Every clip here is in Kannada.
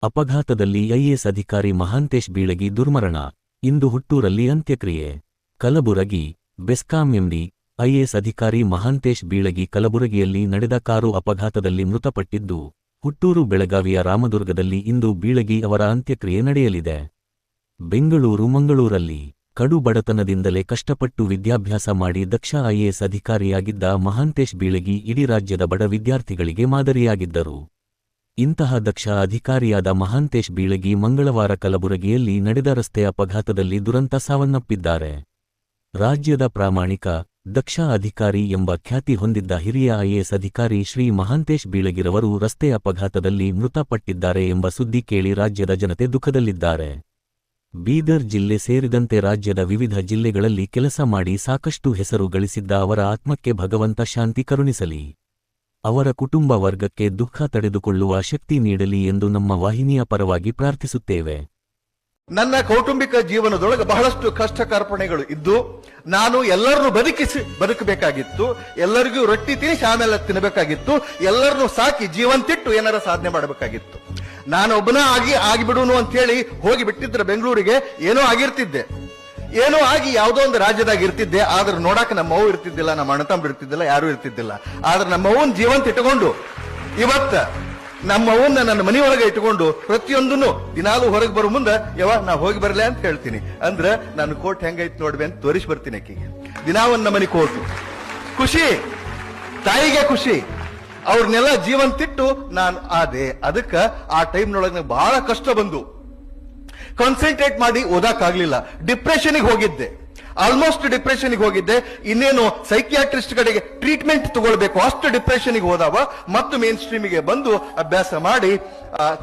ಅಪಘಾತದಲ್ಲಿ ಐಎಎಸ್ ಅಧಿಕಾರಿ ಮಹಾಂತೇಶ್ ಬೀಳಗಿ ದುರ್ಮರಣ. ಇಂದು ಹುಟ್ಟೂರಲ್ಲಿ ಅಂತ್ಯಕ್ರಿಯೆ. ಕಲಬುರಗಿ ಬೆಸ್ಕಾಂ ಎಂಡಿ ಐಎಎಸ್ ಅಧಿಕಾರಿ ಮಹಾಂತೇಶ್ ಬೀಳಗಿ ಕಲಬುರಗಿಯಲ್ಲಿ ನಡೆದ ಕಾರು ಅಪಘಾತದಲ್ಲಿ ಮೃತಪಟ್ಟಿದ್ದು, ಹುಟ್ಟೂರು ಬೆಳಗಾವಿಯ ರಾಮದುರ್ಗದಲ್ಲಿ ಇಂದು ಬೀಳಗಿ ಅವರ ಅಂತ್ಯಕ್ರಿಯೆ ನಡೆಯಲಿದೆ. ಬೆಂಗಳೂರು ಮಂಗಳೂರಲ್ಲಿ ಕಡು ಬಡತನದಿಂದಲೇ ಕಷ್ಟಪಟ್ಟು ವಿದ್ಯಾಭ್ಯಾಸ ಮಾಡಿ ದಕ್ಷ ಐಎಎಸ್ ಅಧಿಕಾರಿಯಾಗಿದ್ದ ಮಹಾಂತೇಶ್ ಬೀಳಗಿ ಇಡೀ ರಾಜ್ಯದ ಬಡ ವಿದ್ಯಾರ್ಥಿಗಳಿಗೆ ಮಾದರಿಯಾಗಿದ್ದರು. ಇಂತಹ ದಕ್ಷ ಅಧಿಕಾರಿಯಾದ ಮಹಾಂತೇಶ್ ಬೀಳಗಿ ಮಂಗಳವಾರ ಕಲಬುರಗಿಯಲ್ಲಿ ನಡೆದ ರಸ್ತೆ ಅಪಘಾತದಲ್ಲಿ ದುರಂತ ಸಾವನ್ನಪ್ಪಿದ್ದಾರೆ. ರಾಜ್ಯದ ಪ್ರಾಮಾಣಿಕ, ದಕ್ಷ ಅಧಿಕಾರಿ ಎಂಬ ಖ್ಯಾತಿ ಹೊಂದಿದ್ದ ಹಿರಿಯ ಐಎಎಸ್ ಅಧಿಕಾರಿ ಶ್ರೀ ಮಹಾಂತೇಶ್ ಬೀಳಗಿರವರು ರಸ್ತೆ ಅಪಘಾತದಲ್ಲಿ ಮೃತಪಟ್ಟಿದ್ದಾರೆ ಎಂಬ ಸುದ್ದಿ ಕೇಳಿ ರಾಜ್ಯದ ಜನತೆ ದುಃಖದಲ್ಲಿದ್ದಾರೆ. ಬೀದರ್ ಜಿಲ್ಲೆ ಸೇರಿದಂತೆ ರಾಜ್ಯದ ವಿವಿಧ ಜಿಲ್ಲೆಗಳಲ್ಲಿ ಕೆಲಸ ಮಾಡಿ ಸಾಕಷ್ಟು ಹೆಸರು ಗಳಿಸಿದ್ದ ಅವರ ಆತ್ಮಕ್ಕೆ ಭಗವಂತ ಶಾಂತಿ ಕರುಣಿಸಲಿ. ಅವರ ಕುಟುಂಬ ವರ್ಗಕ್ಕೆ ದುಃಖ ತಡೆದುಕೊಳ್ಳುವ ಶಕ್ತಿ ನೀಡಲಿ ಎಂದು ನಮ್ಮ ವಾಹಿನಿಯ ಪರವಾಗಿ ಪ್ರಾರ್ಥಿಸುತ್ತೇವೆ. ನನ್ನ ಕೌಟುಂಬಿಕ ಜೀವನದೊಳಗೆ ಬಹಳಷ್ಟು ಕಷ್ಟ ಕಾರ್ಪಣೆಗಳು ಇದ್ದು, ನಾನು ಎಲ್ಲರನ್ನೂ ಬದುಕಬೇಕಾಗಿತ್ತು, ಎಲ್ಲರಿಗೂ ರೊಟ್ಟಿ ತಿನ್ನಿಸಿ ಆಮೇಲೆ ತಿನ್ನಬೇಕಾಗಿತ್ತು, ಎಲ್ಲರನ್ನೂ ಸಾಕಿ ಜೀವಂತಿಟ್ಟು ಏನಾರ ಸಾಧನೆ ಮಾಡಬೇಕಾಗಿತ್ತು. ನಾನು ಒಬ್ಬನ ಆಗಿಬಿಡುನು ಅಂತ ಹೇಳಿ ಹೋಗಿ ಬಿಟ್ಟಿದ್ರೆ ಬೆಂಗಳೂರಿಗೆ ಏನೋ ಆಗಿರ್ತಿದ್ದೆ, ಏನೋ ಆಗಿ ಯಾವುದೋ ಒಂದು ರಾಜ್ಯದಾಗ ಇರ್ತಿದ್ದೆ. ಆದ್ರೆ ನೋಡಾಕ ನಮ್ಮವ್ವ ಇರ್ತಿದ್ದಿಲ್ಲ, ನಮ್ಮ ಅಣ್ಣತಮ್ಮ ಇರ್ತಿದ್ದಿಲ್ಲ, ಯಾರು ಇರ್ತಿದ್ದಿಲ್ಲ. ಆದ್ರೆ ನಮ್ಮವ್ವನ್ ಜೀವಂತ ಇಟ್ಟುಕೊಂಡು ಇವತ್ತ ನಮ್ಮವ್ವನ್ನ ನನ್ನ ಮನೆಯೊಳಗೆ ಇಟ್ಟುಕೊಂಡು ಪ್ರತಿಯೊಂದನ್ನು ದಿನಾಲೂ ಹೊರಗೆ ಬರೋ ಮುಂದೆ ನಾ ಹೋಗಿ ಬರಲೇ ಅಂತ ಹೇಳ್ತೀನಿ. ಅಂದ್ರೆ ನಾನು ಕೋಟ್ ಹೆಂಗೈತ್ ನೋಡ್ಬಿ ಅಂತ ತೋರಿಸಿ ಬರ್ತೀನಿ. ಆಕಿಗೆ ದಿನಾವನ್ನ ಮನೆ ಕೋಟು ಖುಷಿ, ತಾಯಿಗೆ ಖುಷಿ. ಅವ್ರನ್ನೆಲ್ಲ ಜೀವಂತಿಟ್ಟು ನಾನು ಆದೆ. ಅದಕ್ಕ ಆ ಟೈಮ್ನೊಳಗೆ ಬಹಳ ಕಷ್ಟ ಬಂದು ಕಾನ್ಸಂಟ್ರೇಟ್ ಮಾಡಿ ಓದಾಕಾಗ್ಲಿಲ್ಲ. ಡಿಪ್ರೆಷನ್ಗೆ ಹೋಗಿದ್ದೆ, ಆಲ್ಮೋಸ್ಟ್ ಡಿಪ್ರೆಷನ್ಗೆ ಹೋಗಿದ್ದೆ. ಇನ್ನೇನು ಸೈಕಿಯಾಟ್ರಿಸ್ಟ್ ಕಡೆಗೆ ಟ್ರೀಟ್ಮೆಂಟ್ ತಗೊಳ್ಬೇಕು ಅಷ್ಟು ಡಿಪ್ರೆಷನ್ಗೆ ಹೋದವ. ಮತ್ತು ಮೇನ್ ಸ್ಟ್ರೀಮಿಗೆ ಬಂದು ಅಭ್ಯಾಸ ಮಾಡಿ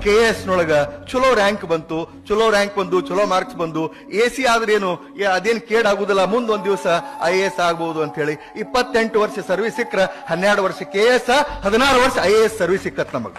KS ನೊಳಗ ಚಲೋ ರ್ಯಾಂಕ್ ಬಂತು. ಚಲೋ ರ್ಯಾಂಕ್ ಬಂದು ಚಲೋ ಮಾರ್ಕ್ಸ್ ಬಂದು AC ಆದ್ರೇನು ಅದೇನು ಕೇಡಾಗುದಿಲ್ಲ, ಮುಂದೊಂದ್ ದಿವಸ IAS ಆಗ್ಬಹುದು ಅಂತ ಹೇಳಿ 28 ವರ್ಷ ಸರ್ವಿಸ್ ಸಿಕ್ಕ್ರ 12 ವರ್ಷ KS, 16 ವರ್ಷ IAS ಸರ್ವಿಸ್ ಸಿಕ್ಕತ್ ನಮಗ.